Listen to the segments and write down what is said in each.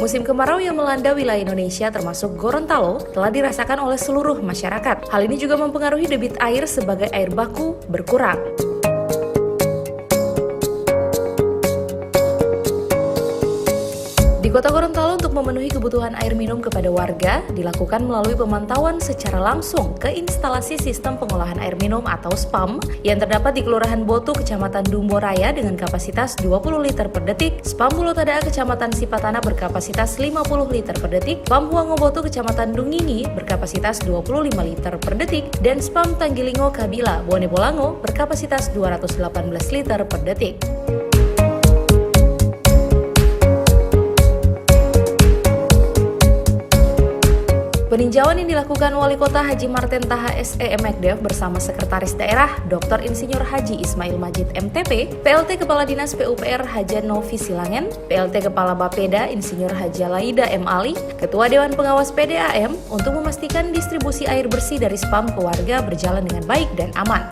Musim kemarau yang melanda wilayah Indonesia termasuk Gorontalo telah dirasakan oleh seluruh masyarakat. Hal ini juga mempengaruhi debit air sebagai air baku berkurang. Di Kota Gorontalo untuk memenuhi kebutuhan air minum kepada warga dilakukan melalui pemantauan secara langsung ke instalasi sistem pengolahan air minum atau SPAM yang terdapat di Kelurahan Botu, Kecamatan Dumboraya dengan kapasitas 20 liter per detik, SPAM Bulotada, Kecamatan Sipatana berkapasitas 50 liter per detik, SPAM Huangobotu, Kecamatan Dungini berkapasitas 25 liter per detik, dan SPAM Tanggilingo Kabila, Bone Bolango berkapasitas 218 liter per detik. Peninjauan yang dilakukan Wali Kota Haji Marten Taha SE Mekdev bersama Sekretaris Daerah Dr. Insinyur Haji Ismail Majid MTP, PLT Kepala Dinas PUPR Haja Novi Silangen, PLT Kepala Bapeda Insinyur Haja Laida M. Ali, Ketua Dewan Pengawas PDAM untuk memastikan distribusi air bersih dari SPAM ke warga berjalan dengan baik dan aman.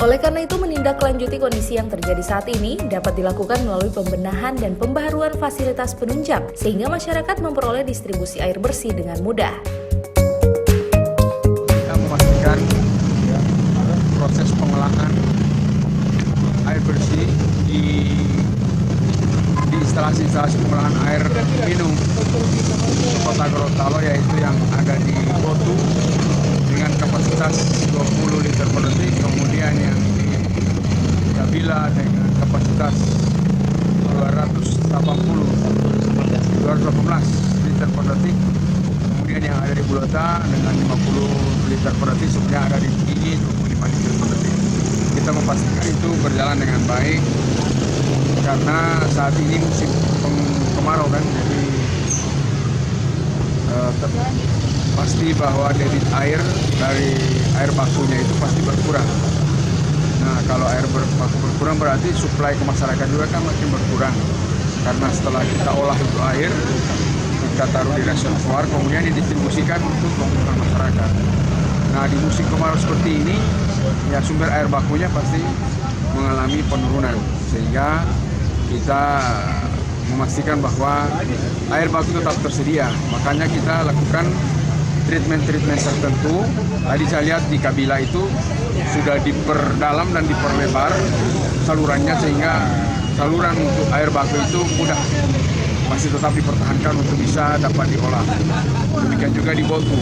Oleh karena itu, menindaklanjuti kondisi yang terjadi saat ini dapat dilakukan melalui pembenahan dan pembaharuan fasilitas penunjang, sehingga masyarakat memperoleh distribusi air bersih dengan mudah. Kita memastikan proses pengolahan air bersih di instalasi-instalasi pengolahan air minum Kota Gorontalo, yaitu yang ada di Botu dengan kapasitas 20 liter per detik, kemudian yang di Kabila dengan kapasitas 218 liter per detik, kemudian yang ada di Bulota dengan 50 liter per detik, sebenarnya ada di Dungini 25 liter per detik. Kita memastikan itu berjalan dengan baik karena saat ini musim kemarau kan, jadi pasti bahwa debit air dari air bakunya itu pasti berkurang. Nah, kalau air baku berkurang berarti suplai ke masyarakat juga kan makin berkurang. Karena setelah kita olah itu air, kita taruh di reservoir, kemudian didistribusikan untuk kebutuhan masyarakat. Nah, di musim kemarau seperti ini, ya sumber air bakunya pasti mengalami penurunan. Sehingga kita memastikan bahwa air baku tetap tersedia. Makanya kita lakukan treatment tertentu. Tadi saya lihat di Kabila itu sudah diperdalam dan diperlebar salurannya, sehingga saluran untuk air baku itu mudah masih tetap dipertahankan untuk bisa dapat diolah. Demikian juga di Botu.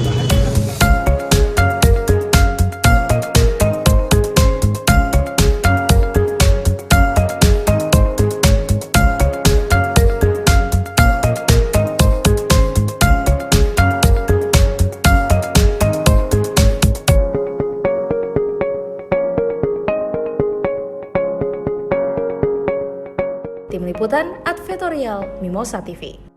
Tim Liputan Advertorial Mimosa TV.